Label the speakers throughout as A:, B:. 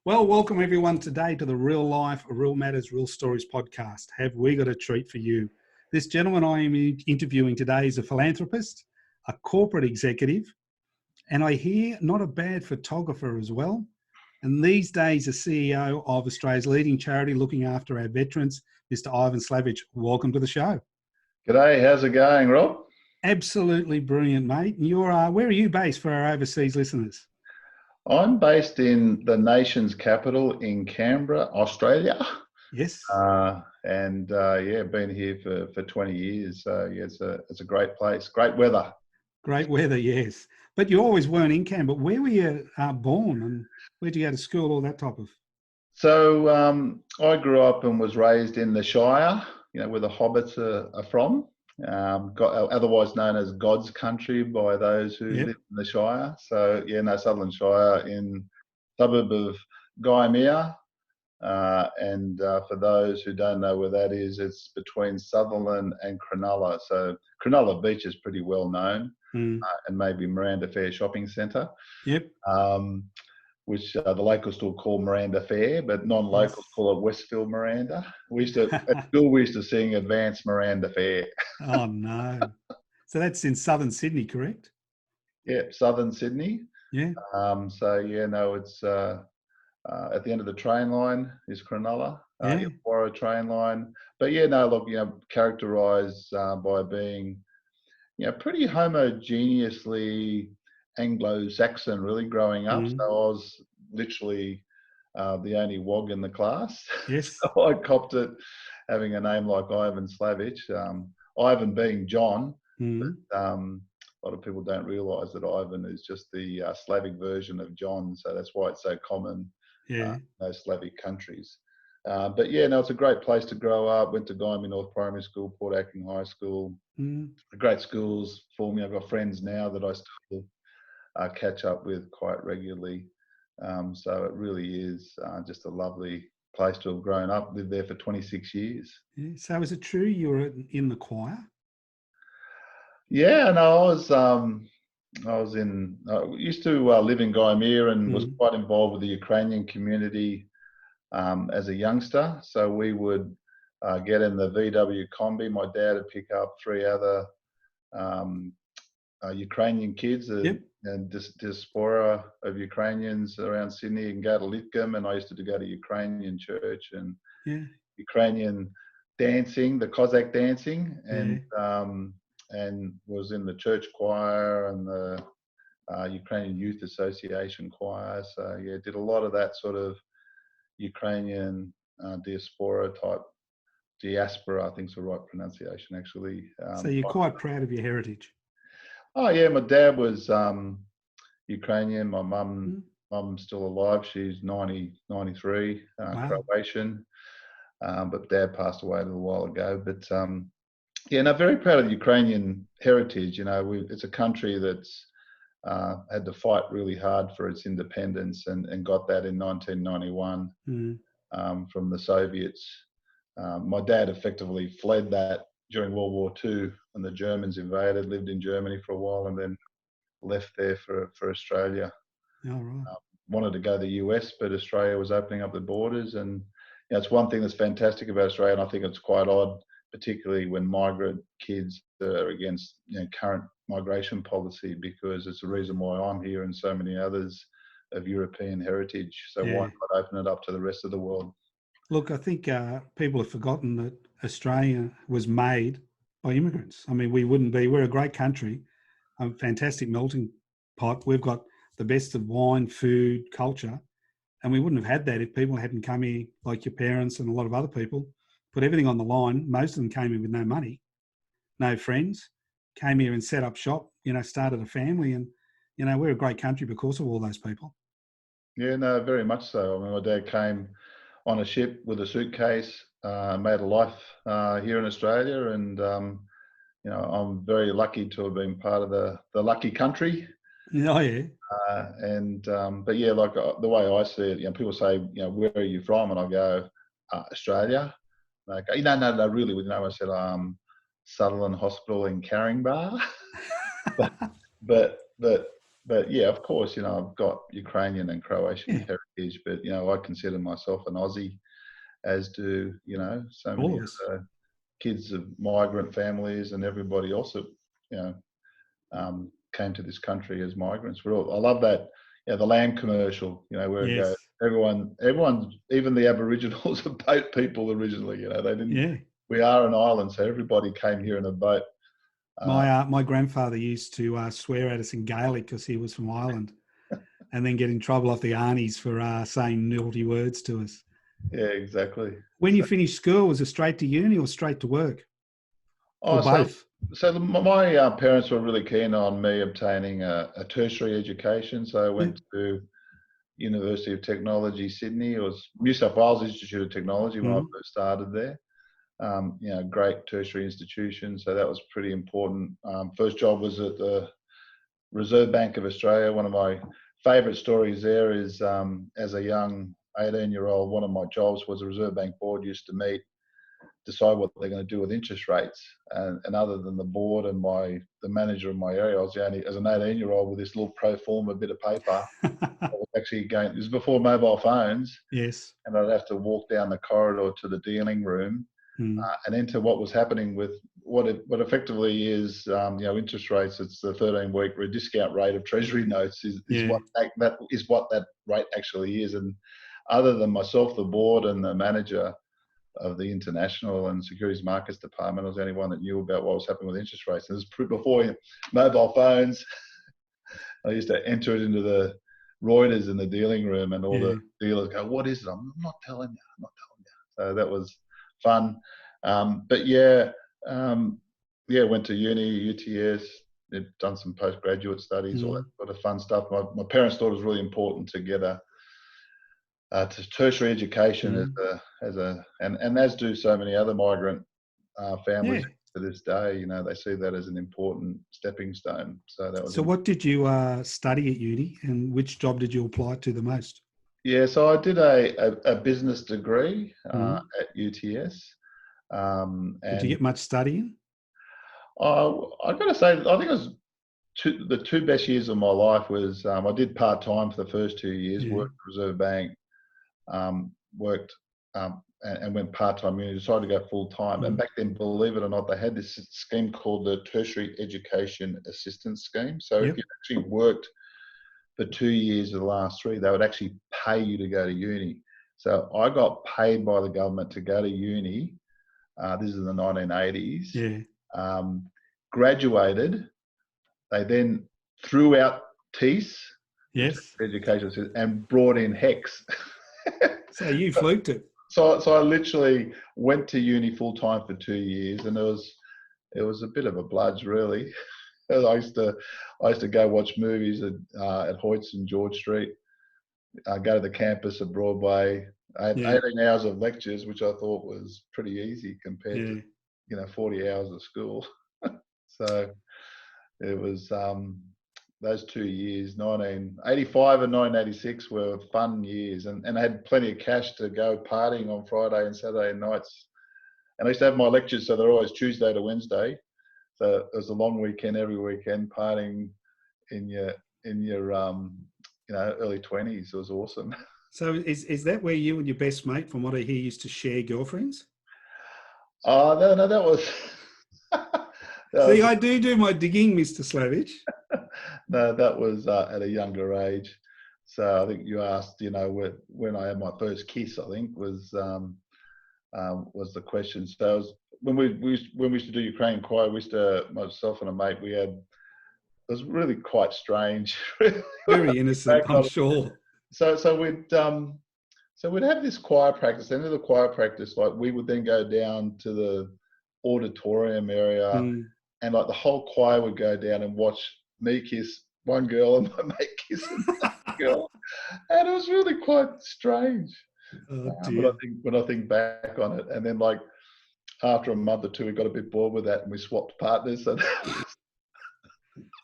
A: Well, welcome everyone today to the Real Life, Real Matters, Real Stories podcast. Have we got a treat for you? This gentleman I am interviewing today is a philanthropist, a corporate executive, and I hear not a bad photographer as well. And these days, a CEO of Australia's leading charity looking after our veterans, Mr. Ivan Slavich. Welcome to the show.
B: G'day, how's it going, Rob?
A: Absolutely brilliant, mate. And where are you based for our overseas listeners?
B: I'm based in the nation's capital in Canberra, Australia.
A: Yes.
B: Been here for 20 years. It's a great place, great weather.
A: Great weather, yes. But you always weren't in Canberra. Where were you born and where'd you go to school, all that type of?
B: So I grew up and was raised in the Shire, where the hobbits are from. Otherwise known as God's country by those who live in the Shire. So Sutherland Shire in suburb of Gymea. For those who don't know where that is, it's between Sutherland and Cronulla. So Cronulla Beach is pretty well known, and maybe Miranda Fair Shopping Centre.
A: Yep.
B: Which the locals still call Miranda Fair, but non-locals call it Westfield Miranda. At school we used to sing Advanced Miranda Fair.
A: Oh no! So that's in southern Sydney, correct?
B: Yeah, southern Sydney.
A: Yeah.
B: It's at the end of the train line is Cronulla, Illawarra train line. But characterised by being, pretty homogeneously Anglo-Saxon really growing up. So I was literally the only wog in the class.
A: Yes.
B: So I copped it having a name like Ivan Slavich. Ivan being John, but a lot of people don't realise that Ivan is just the Slavic version of John. So that's why it's so common in those Slavic countries. It's a great place to grow up. Went to Gymea North Primary School, Port Acton High School. Great schools for me. I've got friends now that I still catch up with quite regularly. So it really is just a lovely place to have grown up, lived there for 26 years.
A: Yeah. So is it true you were in the choir?
B: Yeah, no, I used to live in Gymea and was quite involved with the Ukrainian community as a youngster. So we would get in the VW combi. My dad would pick up three other Ukrainian kids, and diaspora of Ukrainians around Sydney, and go to Litcombe. And I used to go to Ukrainian church and Ukrainian dancing, the Cossack dancing, and was in the church choir and the Ukrainian Youth Association choir. So did a lot of that sort of Ukrainian diaspora, I think is the right pronunciation actually.
A: So you're quite proud of your heritage.
B: Oh yeah, my dad was Ukrainian. My mum's still alive. She's 93, Croatian. But dad passed away a little while ago. But very proud of the Ukrainian heritage. It's a country that's had to fight really hard for its independence and got that in 1991 from the Soviets. My dad effectively fled that during World War II when the Germans invaded, lived in Germany for a while and then left there for Australia.
A: Oh, right.
B: Wanted to go to the US, but Australia was opening up the borders. And it's one thing that's fantastic about Australia, and I think it's quite odd, particularly when migrant kids are against current migration policy, because it's the reason why I'm here and so many others of European heritage. So why not open it up to the rest of the world?
A: Look, I think people have forgotten that Australia was made by immigrants. I mean, we're a great country, a fantastic melting pot. We've got the best of wine, food, culture, and we wouldn't have had that if people hadn't come here, like your parents and a lot of other people, put everything on the line. Most of them came in with no money, no friends, came here and set up shop, started a family, and, we're a great country because of all those people.
B: Yeah, no, very much so. I mean, my dad came on a ship with a suitcase, made a life here in Australia, and I'm very lucky to have been part of the lucky country.
A: Oh yeah.
B: The way I see it, people say, where are you from? And I go, Australia. And they go, no, really. I said, Sutherland Hospital in Caringbah. but but yeah, of course, I've got Ukrainian and Croatian
A: Yeah,
B: heritage, but I consider myself an Aussie, as do so
A: all
B: many
A: of us.
B: other kids of migrant families and everybody else that you know came to this country as migrants. I love that. The land commercial. Where it goes.
A: Yes.
B: Everyone, even the Aboriginals are boat people originally. They didn't.
A: Yeah.
B: We are an island, so everybody came here in a boat.
A: My grandfather used to swear at us in Gaelic because he was from Ireland, and then get in trouble off the Arnies for saying naughty words to us.
B: Yeah, exactly.
A: When you finished school, was it straight to uni or straight to work, or
B: Oh,
A: both?
B: so my parents were really keen on me obtaining a tertiary education. So I went to University of Technology, Sydney. It was New South Wales Institute of Technology when I first started there. Great tertiary institution. So that was pretty important. First job was at the Reserve Bank of Australia. One of my favourite stories there is as a young 18-year-old, one of my jobs was the Reserve Bank board used to meet, decide what they're going to do with interest rates. And other than the board and the manager of my area, I was the only, as an 18-year-old with this little pro forma bit of paper, I was actually going, it was before mobile phones.
A: Yes.
B: And I'd have to walk down the corridor to the dealing room and enter what was happening with what effectively is, interest rates. It's the 13-week discount rate of Treasury notes is what that rate actually is. And other than myself, the board and the manager of the International and Securities Markets Department, I was the only one that knew about what was happening with interest rates. And it was before mobile phones. I used to enter it into the Reuters in the dealing room, and all the dealers go, "What is it?" I'm not telling you. I'm not telling you. So that was fun. Went to uni, UTS, done some postgraduate studies, all that sort of fun stuff. My parents thought it was really important to get to tertiary education and as do so many other migrant families to this day. They see that as an important stepping stone. So that was.
A: So what did you study at uni, and which job did you apply to the most?
B: Yeah, so I did a business degree at UTS.
A: Did you get much studying?
B: I got to say, I think it was the two best years of my life was I did part-time for the first 2 years, worked at Reserve Bank, worked and went part-time uni, decided to go full-time. And back then, believe it or not, they had this scheme called the Tertiary Education Assistance Scheme. So if you actually worked for 2 years of the last 3, they would actually pay you to go to uni. So I got paid by the government to go to uni. This is in the 1980s. Graduated. They then threw out TEAS, education, and brought in HEX.
A: So you fluked it.
B: So I literally went to uni full time for 2 years, and it was a bit of a bludge, really. I used to go watch movies at Hoyts and George Street. Go to the campus at Broadway. I had 18 hours of lectures, which I thought was pretty easy compared to 40 hours of school. So it was those 2 years, 1985 and 1986, were fun years, and I had plenty of cash to go partying on Friday and Saturday nights. And I used to have my lectures, so they're always Tuesday to Wednesday. So it was a long weekend every weekend, partying in your early 20s. It was awesome.
A: So is that where you and your best mate, from what I hear, used to share girlfriends?
B: Oh, no, that was.
A: See, I do my digging, Mr. Slavich.
B: No, that was at a younger age. So I think you asked, when I had my first kiss, I think was the question. So it was, when we used to do Ukrainian choir, myself and a mate, it was really quite strange.
A: Very innocent, I'm sure.
B: So we'd have this choir practice. End of the choir practice, like we would then go down to the auditorium area, and like the whole choir would go down and watch me kiss one girl and my mate kiss another girl, and it was really quite strange. When I think back on it, and then like after a month or two, we got a bit bored with that and we swapped partners. So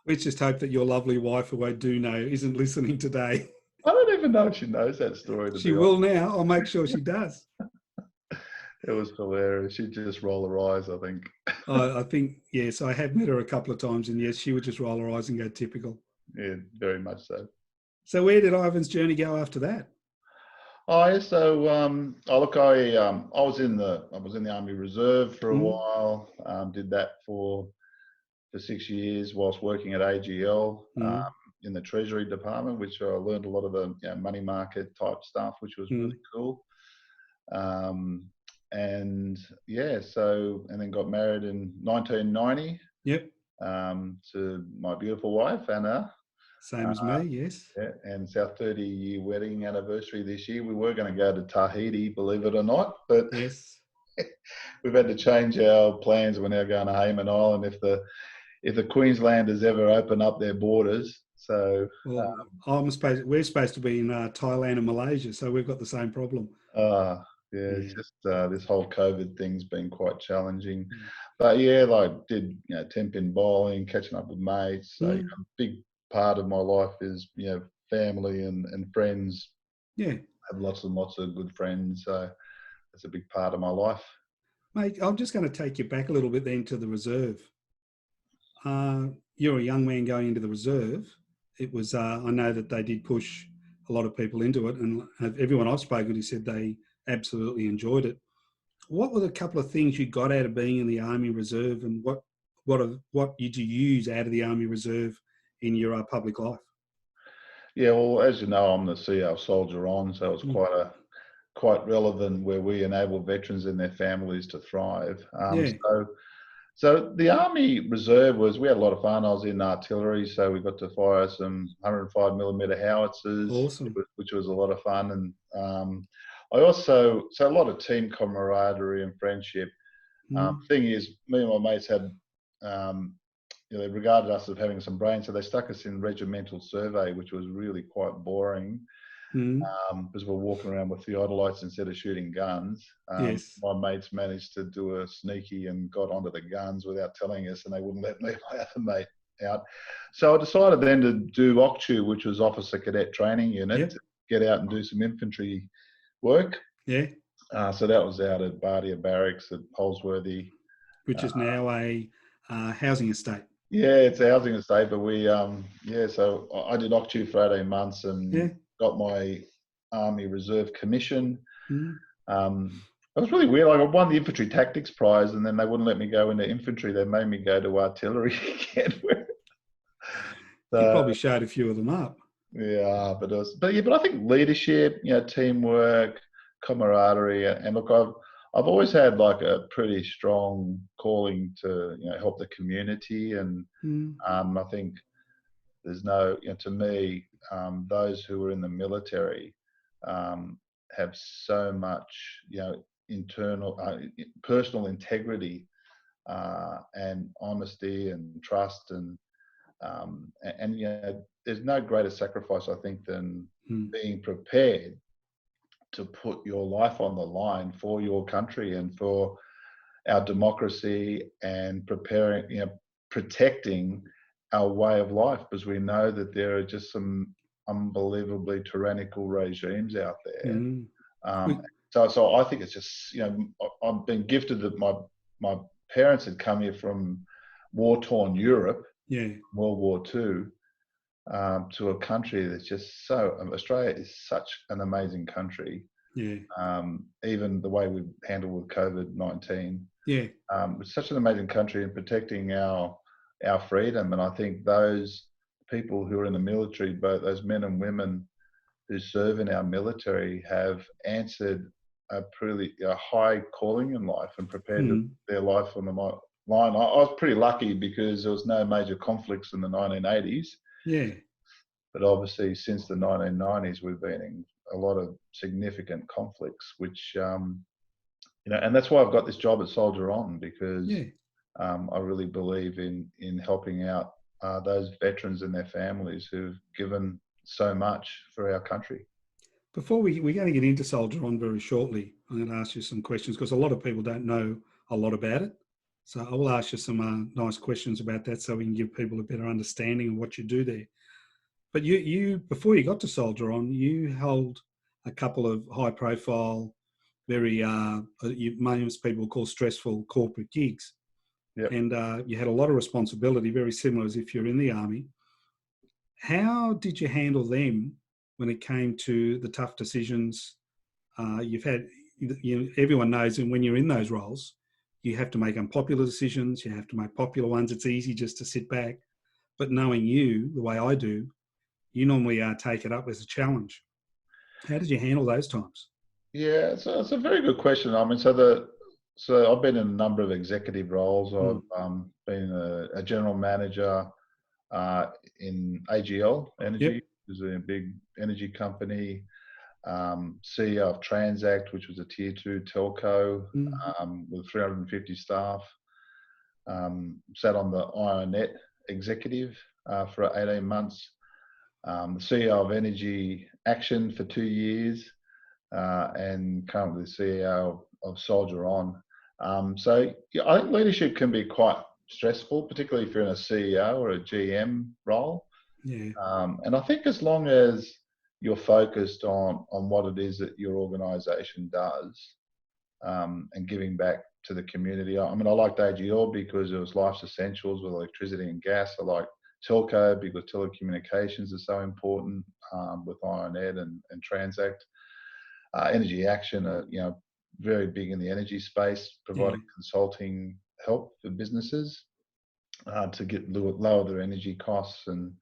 A: we just hope that your lovely wife, who I do know, isn't listening today.
B: I don't even know if she knows that story.
A: She will now. I'll make sure she does.
B: It was hilarious. She'd just roll her eyes, I think.
A: I think, yes, I have met her a couple of times, and yes, she would just roll her eyes and go typical.
B: yeah, very much so.
A: So where did Ivan's journey go after that?
B: Oh, yeah, so look, I was in the Army Reserve for a while. Did that for 6 years whilst working at AGL in the Treasury Department, which I learned a lot of the money market type stuff, which was really cool. And yeah, and then got married in 1990.
A: Yep.
B: To my beautiful wife Anna.
A: Same as me, yes.
B: Yeah, and it's our 30-year wedding anniversary this year. We were going to go to Tahiti, believe it or not, but
A: yes,
B: we've had to change our plans. We're now going to Hayman Island if the Queenslanders ever open up their borders. So,
A: well, we're supposed to be in Thailand and Malaysia, so we've got the same problem.
B: It's just this whole COVID thing's been quite challenging. But yeah, like did ten-pin bowling, catching up with mates. So a big part of my life is family and friends.
A: Yeah,
B: I have lots and lots of good friends. So that's a big part of my life.
A: Mate, I'm just going to take you back a little bit then to the reserve. You're a young man going into the reserve. It was, I know that they did push a lot of people into it, and everyone I've spoken to said they absolutely enjoyed it. What were the couple of things you got out of being in the Army Reserve, and what did you use out of the Army Reserve in your public life? Yeah,
B: well, as you know, I'm the CEO of Soldier On, so it's quite relevant where we enable veterans and their families to thrive. So the Army Reserve we had a lot of fun. I was in artillery, so we got to fire some 105mm howitzers,
A: awesome,
B: which was a lot of fun. And I also, so a lot of team camaraderie and friendship. Thing is, me and my mates had, they regarded us as having some brains, so they stuck us in regimental survey, which was really quite boring. Because we're walking around with theodolites instead of shooting guns.
A: Yes.
B: My mates managed to do a sneaky and got onto the guns without telling us, and they wouldn't let me and my other mate out. So I decided then to do OCTU, which was Officer Cadet Training Unit, to get out and do some infantry work.
A: Yeah.
B: So that was out at Bardia Barracks at Holsworthy.
A: Which is now a housing estate.
B: Yeah, it's a housing estate, but we, so I did OCTU for 18 months and got my Army Reserve commission. It was really weird. Like I won the infantry tactics prize, and then they wouldn't let me go into infantry. They made me go to artillery again.
A: You probably showed a few of them up.
B: Yeah, but I think leadership, teamwork, camaraderie, and look, I've always had like a pretty strong calling to help the community, and I think there's no, to me, those who are in the military have so much, internal, personal integrity and honesty and trust, and there's no greater sacrifice I think than being prepared to put your life on the line for your country and for our democracy, and protecting our way of life, because we know that there are just some unbelievably tyrannical regimes out there. So I think it's just, I've been gifted that my parents had come here from war-torn Europe, World War II, to a country that's just Australia is such an amazing country. Even the way we've handled with COVID-19. It's such an amazing country in protecting our freedom. And I think those people who are in the military, both those men and women who serve in our military, have answered a high calling in life and prepared their life on the line. I was pretty lucky because there was no major conflicts in the 1980s. But obviously since the 1990s, we've been in a lot of significant conflicts, which, and that's why I've got this job at Soldier On, because I really believe in helping out those veterans and their families who've given so much for our country. Before we're
A: going to get into Soldier On very shortly, I'm going to ask you some questions because a lot of people don't know a lot about it. So I will ask you some nice questions about that so we can give people a better understanding of what you do there. But you before you got to Soldier On, you held a couple of high-profile, very most people call stressful corporate gigs. And you had a lot of responsibility, very similar as if you're in the Army. How did you handle them when it came to the tough decisions you've had? Everyone knows, and when you're in those roles, you have to make unpopular decisions. You have to make popular ones. It's easy just to sit back. But knowing you the way I do, you normally take it up as a challenge. How did you handle those times?
B: Yeah, so it's a very good question. I mean, so I've been in a number of executive roles.
A: Mm.
B: I've been a general manager in AGL
A: Yep.
B: Energy, which is a big energy company. CEO of Transact, which was a tier 2 telco
A: Mm.
B: with 350 staff. Sat on the IONET executive for 18 months. The CEO of Energy Action for 2 years, and currently the CEO of Soldier On. So yeah, I think leadership can be quite stressful, particularly if you're in a CEO or a GM role.
A: Yeah.
B: And I think as long as you're focused on what it is that your organisation does, and giving back to the community. I mean, I liked AGL because it was life's essentials with electricity and gas. I like telco because telecommunications are so important, with IONET and Transact. Energy Action, very big in the energy space, providing consulting help for businesses to get lower their energy costs and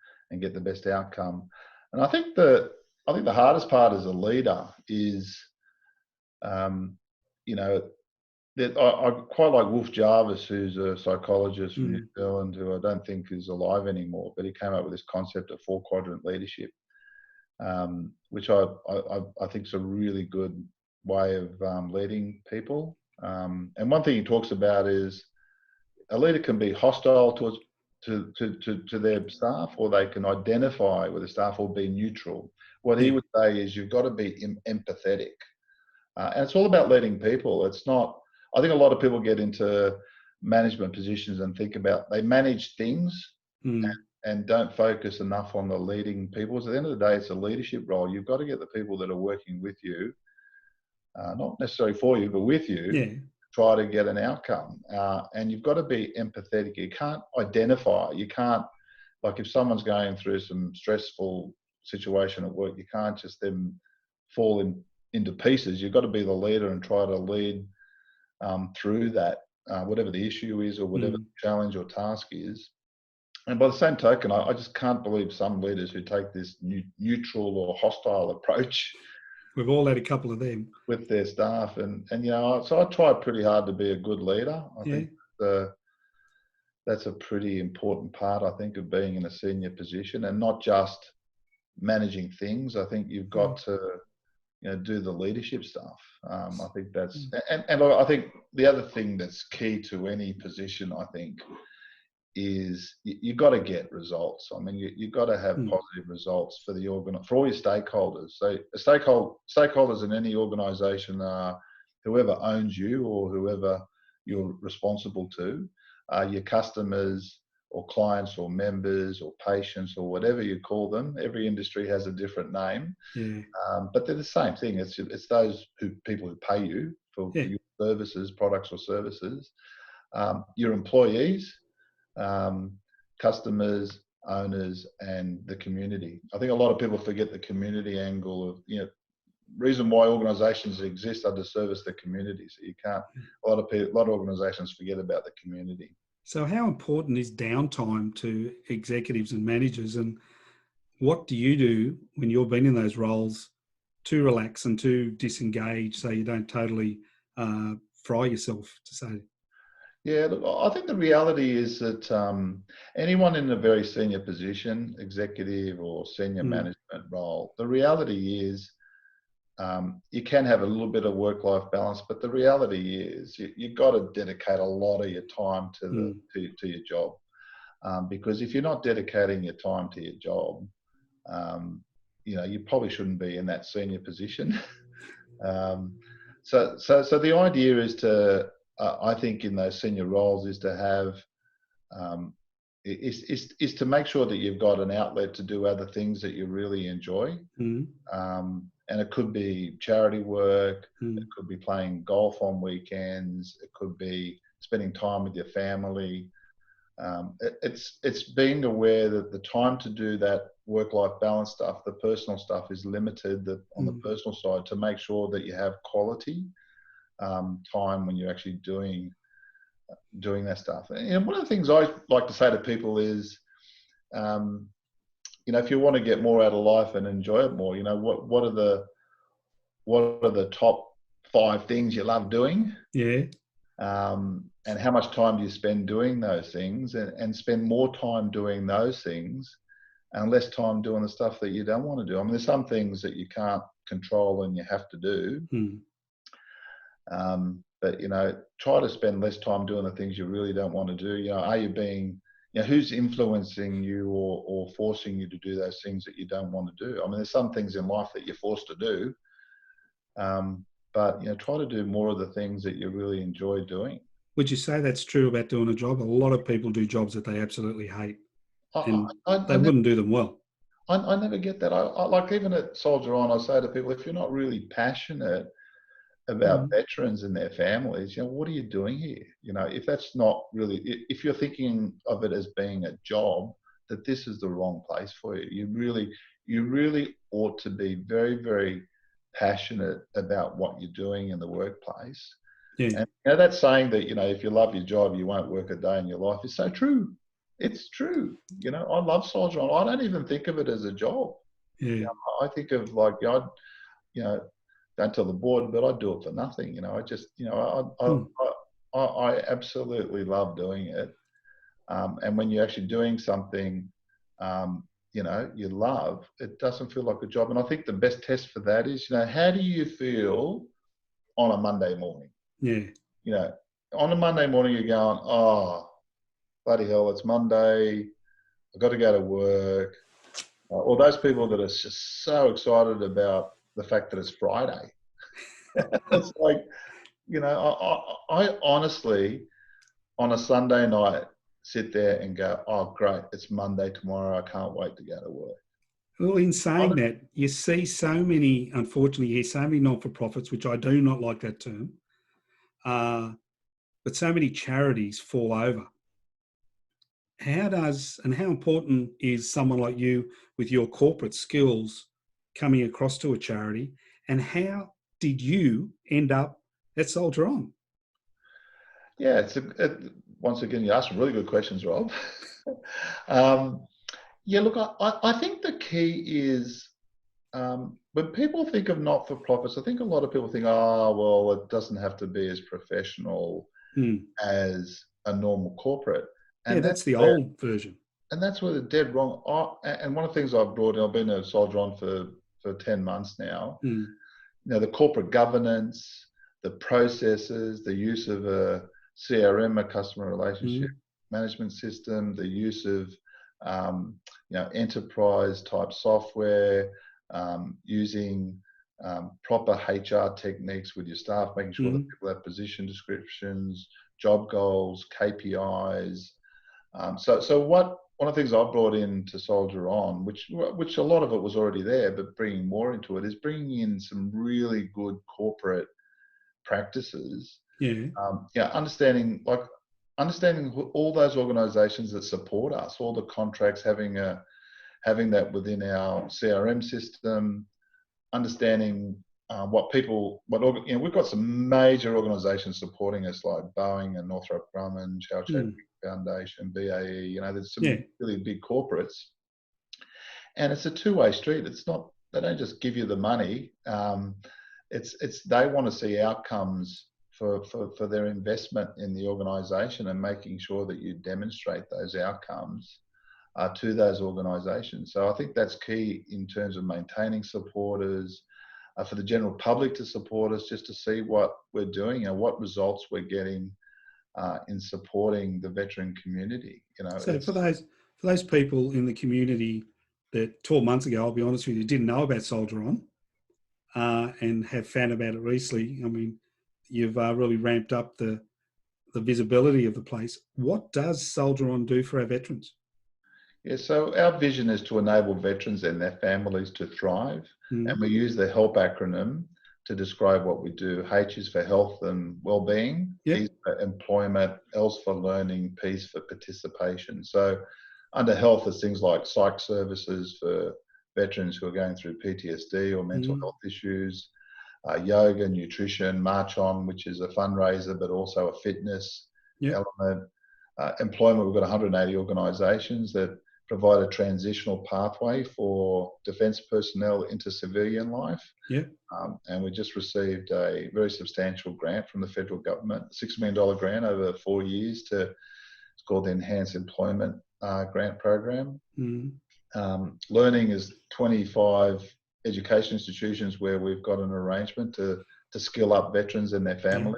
B: get the best outcome. And I think the hardest part as a leader is, you know, that I quite like Wolf Jarvis, who's a psychologist from New Zealand, who I don't think is alive anymore, but he came up with this concept of 4-quadrant leadership, which I think is a really good way of leading people. And one thing he talks about is a leader can be hostile to their staff, or they can identify with the staff or be neutral. What he would say is you've got to be empathetic. And it's all about leading people. It's not, I think a lot of people get into management positions and think about, they manage things and don't focus enough on the leading people. So at the end of the day, it's a leadership role. You've got to get the people that are working with you, not necessarily for you, but with you, try to get an outcome. And you've got to be empathetic. You can't identify. You can't, like if someone's going through some stressful situation at work, you can't just then fall into pieces. You've got to be the leader and try to lead through that, whatever the issue is or whatever the challenge or task is. And by the same token, I just can't believe some leaders who take this neutral or hostile approach.
A: We've all had a couple of them
B: with their staff, and so I try pretty hard to be a good leader. I think that's a pretty important part, I think, of being in a senior position, and not just managing things. I think you've got to do the leadership stuff. I think that's and I think the other thing that's key to any position, I think, is you've got to get results. I mean, you've got to have positive results for for all your stakeholders. So stakeholders in any organisation are whoever owns you or whoever you're responsible to, your customers or clients or members or patients or whatever you call them. Every industry has a different name, but they're the same thing. It's those people who pay you for your services, products or services, your employees, customers, owners, and the community. I think a lot of people forget the community angle of, reason why organisations exist are to service the community. So you can't, a lot of organisations forget about the community.
A: So how important is downtime to executives and managers, and what do you do when you've been in those roles to relax and to disengage so you don't totally fry yourself, to say?
B: Yeah, look, I think the reality is that anyone in a very senior position, executive or senior management role, the reality is you can have a little bit of work-life balance, but the reality is you've got to dedicate a lot of your time to your job, because if you're not dedicating your time to your job, you probably shouldn't be in that senior position. So the idea is to, I think, in those senior roles, is to have is to make sure that you've got an outlet to do other things that you really enjoy. And it could be charity work, it could be playing golf on weekends, it could be spending time with your family. It's being aware that the time to do that work-life balance stuff, the personal stuff, is limited. That on the personal side, to make sure that you have quality time when you're actually doing that stuff. And one of the things I like to say to people is, if you want to get more out of life and enjoy it more, what are the top 5 things you love doing?
A: Yeah.
B: And how much time do you spend doing those things, and spend more time doing those things and less time doing the stuff that you don't want to do. I mean, there's some things that you can't control and you have to do. But, try to spend less time doing the things you really don't want to do. Are you being, who's influencing you or forcing you to do those things that you don't want to do? I mean, there's some things in life that you're forced to do. But, try to do more of the things that you really enjoy doing.
A: Would you say that's true about doing a job? A lot of people do jobs that they absolutely hate, and they wouldn't do them well.
B: I never get that. I like, even at Soldier On, I say to people, if you're not really passionate about veterans and their families, what are you doing here? If that's not really, if you're thinking of it as being a job, that this is the wrong place for you. You really ought to be very, very passionate about what you're doing in the workplace.
A: Yeah.
B: And that saying that, if you love your job, you won't work a day in your life is so true. It's true. I love Soldier On. I don't even think of it as a job.
A: Yeah.
B: I think of like, don't tell the board, but I do it for nothing. I just, I absolutely love doing it. And when you're actually doing something, you love, it doesn't feel like a job. And I think the best test for that is, how do you feel on a Monday morning?
A: Yeah.
B: On a Monday morning, you're going, oh, bloody hell, it's Monday. I've got to go to work. Or those people that are just so excited about the fact that it's Friday. It's like, I honestly, on a Sunday night, sit there and go, oh, great, it's Monday tomorrow. I can't wait to go to work.
A: Well, in saying that, you see so many, unfortunately, you hear so many not-for-profits, which I do not like that term, but so many charities fall over. How important is someone like you with your corporate skills coming across to a charity, and how did you end up at Soldier On?
B: Yeah, once again, you asked some really good questions, Rob. Yeah, look, I think the key is, when people think of not-for-profits, I think a lot of people think, oh, well, it doesn't have to be as professional as a normal corporate. And
A: that's the old version.
B: And that's where they're dead wrong. And one of the things I've brought in, I've been a Soldier On for 10 months now, the corporate governance, the processes, the use of a CRM, a customer relationship management system, the use of enterprise type software, using proper HR techniques with your staff, making sure that people have position descriptions, job goals, KPIs. So one of the things I brought in to Soldier On, which a lot of it was already there, but bringing more into it, is bringing in some really good corporate practices. Understanding all those organisations that support us, all the contracts, having that within our CRM system, understanding we've got some major organisations supporting us, like Boeing and Northrop Grumman, Charles Chadwick Foundation, BAE. There's some really big corporates, and it's a two-way street. It's not, they don't just give you the money. It's they want to see outcomes for their investment in the organisation, and making sure that you demonstrate those outcomes to those organisations. So I think that's key in terms of maintaining supporters, for the general public to support us, just to see what we're doing and what results we're getting in supporting the veteran community.
A: So for those people in the community that 12 months ago, I'll be honest with you, didn't know about Soldier On and have found about it recently, I mean, you've really ramped up the visibility of the place. What does Soldier On do for our veterans?
B: Yeah, so our vision is to enable veterans and their families to thrive, and we use the HELP acronym to describe what we do. H is for health and well-being.
A: Yep.
B: E is for employment. L is for learning. P is for participation. So under health is things like psych services for veterans who are going through PTSD or mental health issues, yoga, nutrition, March On, which is a fundraiser, but also a fitness element. Employment, we've got 180 organisations that provide a transitional pathway for defence personnel into civilian life. And we just received a very substantial grant from the federal government, a $6 million grant over 4 years it's called the Enhanced Employment Grant Program. Learning is 25 education institutions where we've got an arrangement to skill up veterans and their families.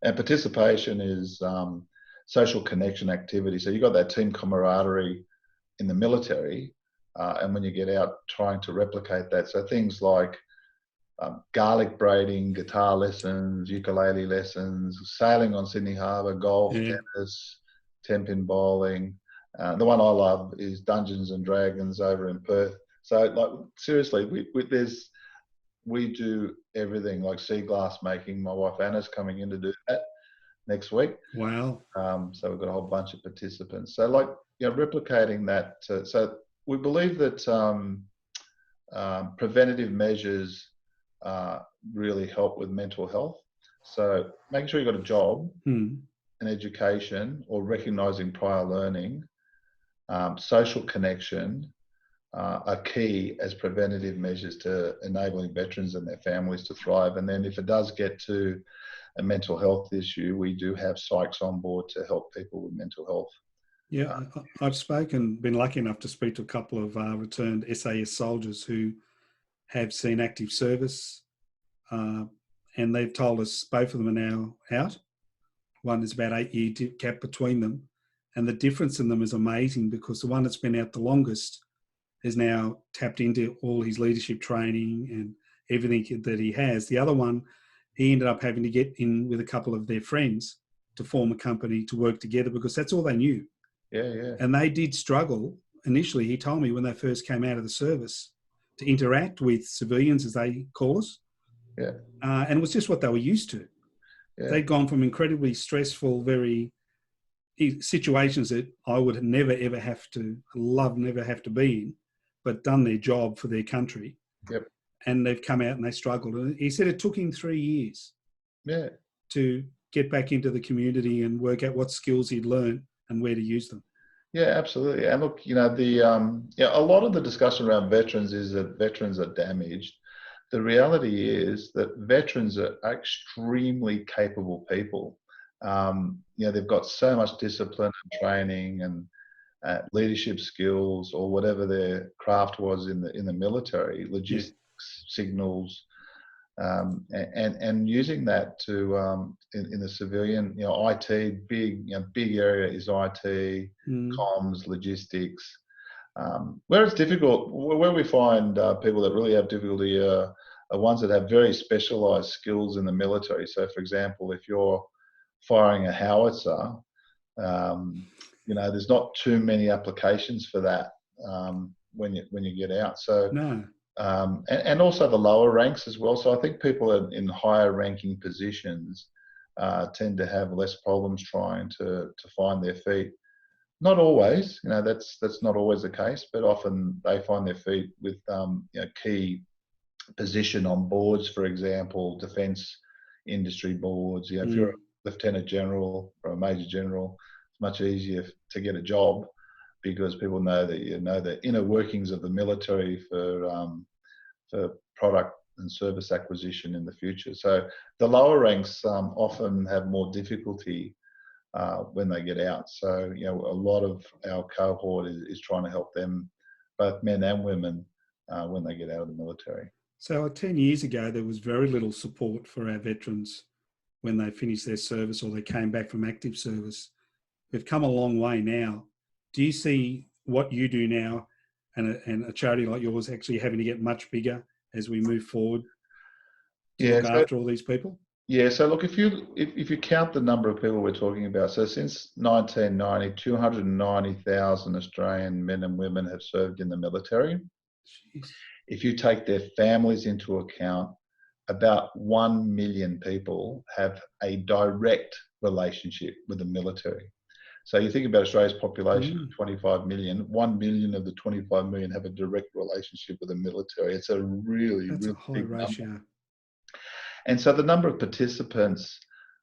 B: And participation is social connection activity. So you've got that team camaraderie in the military, and when you get out, trying to replicate that. So things like garlic braiding, guitar lessons, ukulele lessons, sailing on Sydney Harbour, golf, tennis, 10-pin bowling. The one I love is Dungeons and Dragons over in Perth. So, like, seriously, we do everything, like sea glass making. My wife Anna's coming in to do that next week.
A: Wow.
B: So we've got a whole bunch of participants. So, like, replicating that. So we believe that preventative measures really help with mental health. So making sure you've got a job, an education, or recognising prior learning, social connection are key as preventative measures to enabling veterans and their families to thrive. And then if it does get to a mental health issue, we do have psychs on board to help people with mental health.
A: Yeah, I've been lucky enough to speak to a couple of returned SAS soldiers who have seen active service, and they've told us both of them are now out. One is about 8 year gap between them, and the difference in them is amazing, because the one that's been out the longest has now tapped into all his leadership training and everything that he has. The other one, he ended up having to get in with a couple of their friends to form a company to work together, because that's all they knew. And they did struggle initially. He told me when they first came out of the service to interact with civilians, as they call us. And it was just what they were used to. They'd gone from incredibly stressful, very situations that I would never ever have to be in, but done their job for their country. And they've come out and they struggled. And he said it took him 3 years to get back into the community and work out what skills he'd learned and where to use them.
B: Absolutely. And look, a lot of the discussion around veterans is that veterans are damaged. The reality is that veterans are extremely capable people. They've got so much discipline and training and leadership skills, or whatever their craft was in the military, logistics, signals, and using that to in the civilian, IT, big area is IT, comms, logistics. Where it's difficult, where we find people that really have difficulty are ones that have very specialised skills in the military. So, for example, if you're firing a howitzer, there's not too many applications for that when you get out. So, and also the lower ranks as well. So I think people in higher ranking positions tend to have less problems trying to find their feet. Not always, that's not always the case, but often they find their feet with key position on boards, for example, defence industry boards. If you're a lieutenant general or a major general, it's much easier to get a job, because people know that you know the inner workings of the military for product and service acquisition in the future. So the lower ranks often have more difficulty when they get out. So, a lot of our cohort is trying to help them, both men and women, when they get out of the military.
A: So 10 years ago, there was very little support for our veterans when they finished their service or they came back from active service. We've come a long way now. Do you see what you do now and a charity like yours actually having to get much bigger as we move forward to look after all these people?
B: So look, if you count the number of people we're talking about, so since 1990, 290,000 Australian men and women have served in the military.
A: Jeez.
B: If you take their families into account, about 1 million people have a direct relationship with the military. So you think about Australia's population of 25 million, 1 million of the 25 million have a direct relationship with the military. It's a really,
A: That's
B: really
A: a high
B: big
A: ratio.
B: number. And so the number of participants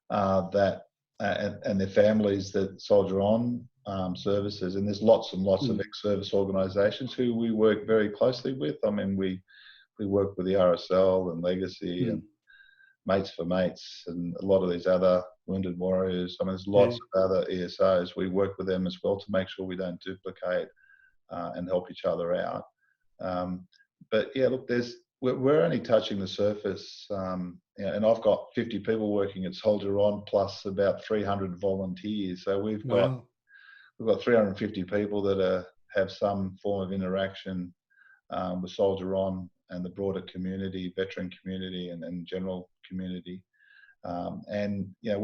B: and their families that soldier on services, and there's lots and lots of ex-service organisations who we work very closely with. I mean, we work with the RSL and Legacy and Mates for Mates and a lot of these other Wounded Warriors. I mean, there's lots of other ESOs. We work with them as well to make sure we don't duplicate and help each other out. But yeah, look, we're only touching the surface, and I've got 50 people working at Soldier On plus about 300 volunteers. So we've got 350 people that have some form of interaction with Soldier On and the broader community, veteran community, and general community. And you know,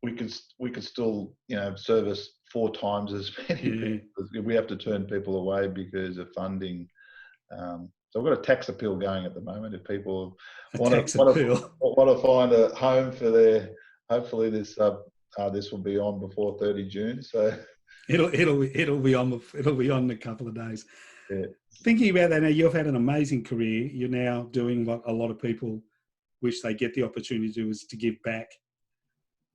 B: we could still service 4 times as many people. We have to turn people away because of funding. So we've got a tax appeal going at the moment. If people want to find a home for their, hopefully this will be on before 30 June. So
A: it'll be on in a couple of days.
B: Yeah.
A: Thinking about that now, you've had an amazing career. You're now doing what a lot of people wish they get the opportunity to do, is to give back.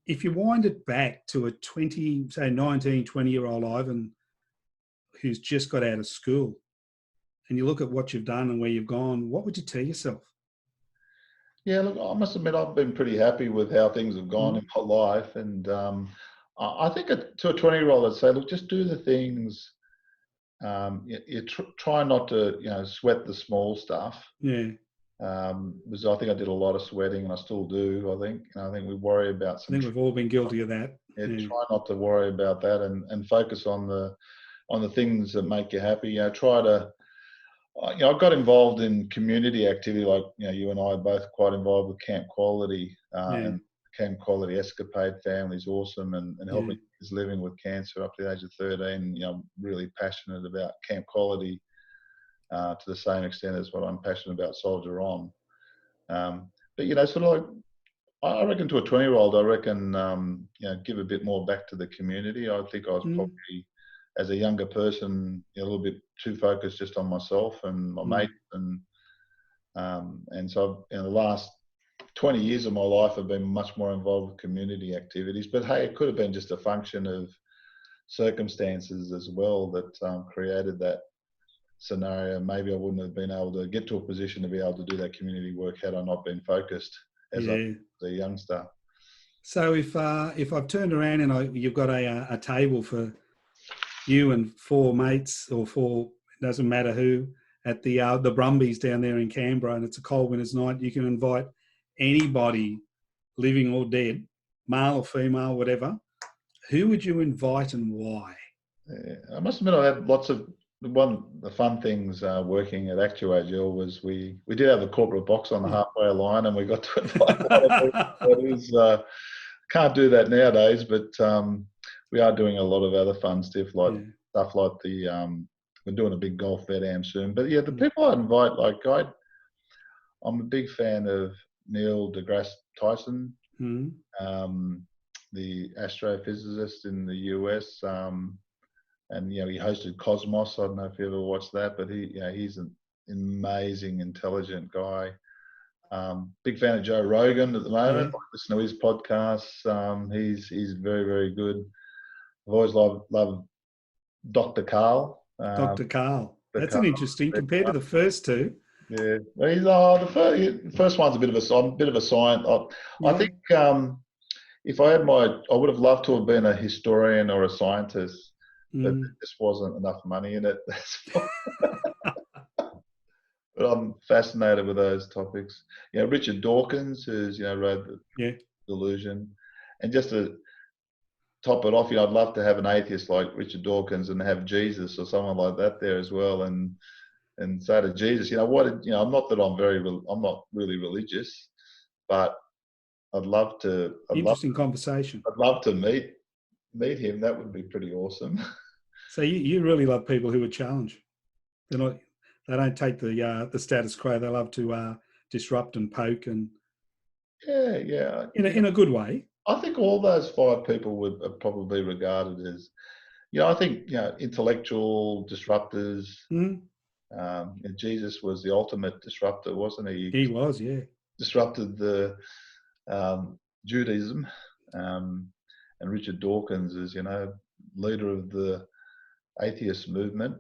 A: If you wind it back to a 19, 20-year-old Ivan who's just got out of school, and you look at what you've done and where you've gone, what would you tell yourself?
B: Yeah, look, I must admit I've been pretty happy with how things have gone in my life. And I think to a 20-year-old, I'd say, look, just do the things. Try not to, sweat the small stuff.
A: Yeah.
B: Because I think I did a lot of sweating, and I still do. I think we worry about
A: I think we've all been guilty of that.
B: Try not to worry about that, and focus on the things that make you happy. Try to. I got involved in community activity, like you and I are both quite involved with Camp Quality, and Camp Quality Escapade Family is awesome, and helping kids living with cancer up to the age of 13. I'm really passionate about Camp Quality to the same extent as what I'm passionate about Soldier On. But sort of like, I reckon to a 20-year-old, I reckon give a bit more back to the community. I think I was probably, as a younger person, a little bit too focused just on myself and my mates, and so in the last 20 years of my life, I've been much more involved with community activities. But hey, it could have been just a function of circumstances as well that created that scenario. Maybe I wouldn't have been able to get to a position to be able to do that community work had I not been focused as a youngster.
A: So if I've turned around and you've got a table for you and 4 mates, or 4, it doesn't matter who, at the Brumbies down there in Canberra, and it's a cold winter's night, you can invite anybody, living or dead, male or female, whatever. Who would you invite and why?
B: I must admit, I had lots of the fun things working at ActuAgil was we did have a corporate box on the halfway line, and we got to invite a lot of people. Can't do that nowadays, but we are doing a lot of other fun stuff like we're doing a big golf vet-am soon. But yeah, the people I invite, like I'm a big fan of Neil deGrasse Tyson, the astrophysicist in the US, and he hosted Cosmos. I don't know if you ever watched that, but he's an amazing, intelligent guy. Big fan of Joe Rogan at the moment. I listen to his podcasts. He's very, very good. I've always loved Dr. Carl.
A: Dr. Carl. That's an interesting compared to the first 2.
B: Yeah, he's the first one's a bit of a science. I think if I would have loved to have been a historian or a scientist, but there just wasn't enough money in it. But I'm fascinated with those topics. Richard Dawkins, who's wrote The Delusion, and just to top it off, I'd love to have an atheist like Richard Dawkins and have Jesus or someone like that there as well, and say to Jesus, I'm not that I'm not really religious, but I'd love to.
A: Conversation.
B: I'd love to meet him. That would be pretty awesome.
A: So you really love people who would challenge. They don't take the status quo. They love to disrupt and poke and
B: yeah.
A: in a good way.
B: I think all those 5 people would are probably regarded as, I think, intellectual disruptors. Jesus was the ultimate disruptor, wasn't he?
A: He was, yeah.
B: Disrupted the Judaism, and Richard Dawkins is, leader of the atheist movement.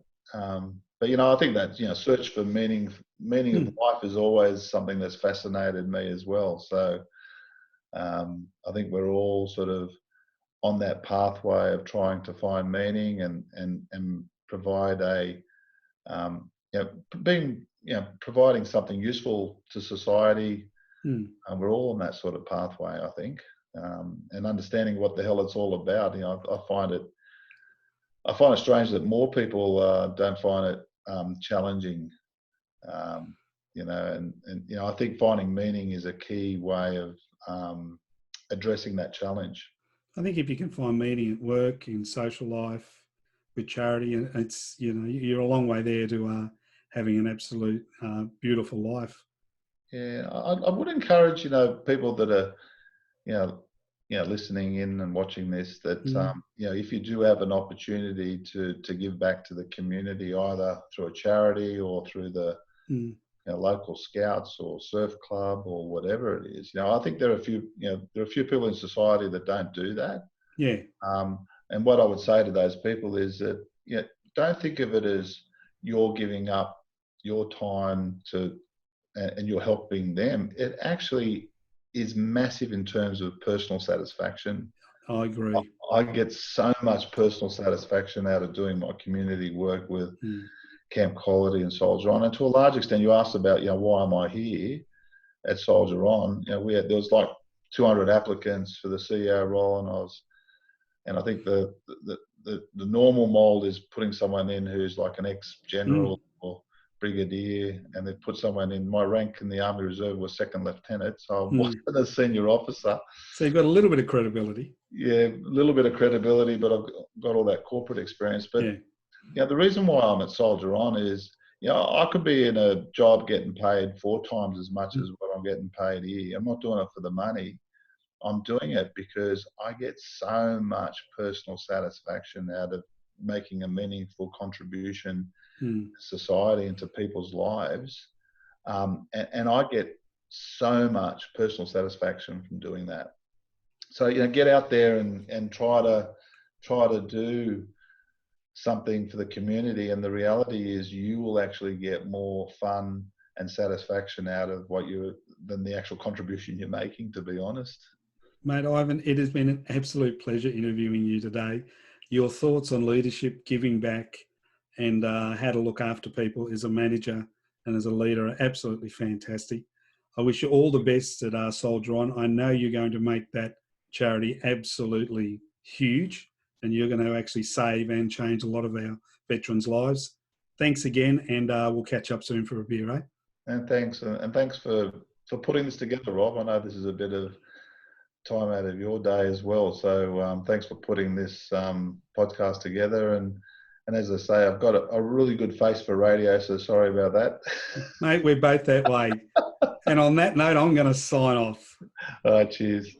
B: But I think that search for meaning of life is always something that's fascinated me as well. So I think we're all sort of on that pathway of trying to find meaning and provide providing something useful to society. We're all on that sort of pathway, I think, and understanding what the hell it's all about. I find it strange that more people don't find it challenging. And I think finding meaning is a key way of addressing that challenge.
A: I think if you can find meaning at work, in social life, with charity, and it's you're a long way there to having an absolute beautiful life.
B: Yeah, I would encourage people that are listening in and watching this, that if you do have an opportunity to give back to the community, either through a charity or through the local scouts or surf club or whatever it is, I think there are a few people in society that don't do that.
A: Yeah.
B: And what I would say to those people is that don't think of it as you're giving up your time and you're helping them. It actually is massive in terms of personal satisfaction.
A: I agree.
B: I get so much personal satisfaction out of doing my community work with Camp Quality and Soldier On. And to a large extent, you asked about, why am I here at Soldier On? There was like 200 applicants for the CEO role, and I think the normal mold is putting someone in who's like an ex-general or brigadier, and they put someone in. My rank in the Army Reserve was second lieutenant, so I wasn't a senior officer.
A: So you've got a little bit of credibility.
B: Yeah, a little bit of credibility, but I've got all that corporate experience. But the reason why I'm at Soldier On is, I could be in a job getting paid 4 times as much as what I'm getting paid here. I'm not doing it for the money. I'm doing it because I get so much personal satisfaction out of making a meaningful contribution to society and to people's lives. And I get so much personal satisfaction from doing that. So, get out there and try to do something for the community. And the reality is you will actually get more fun and satisfaction out of than the actual contribution you're making, to be honest.
A: Mate, Ivan, it has been an absolute pleasure interviewing you today. Your thoughts on leadership, giving back, and how to look after people as a manager and as a leader are absolutely fantastic. I wish you all the best at Soldier On. I know you're going to make that charity absolutely huge, and you're going to actually save and change a lot of our veterans' lives. Thanks again, and we'll catch up soon for a beer, eh?
B: And thanks for putting this together, Rob. I know this is a bit of time out of your day as well. So thanks for putting this podcast together. And as I say, I've got a really good face for radio, so sorry about that.
A: Mate, we're both that way. And on that note, I'm going to sign off.
B: All right, cheers.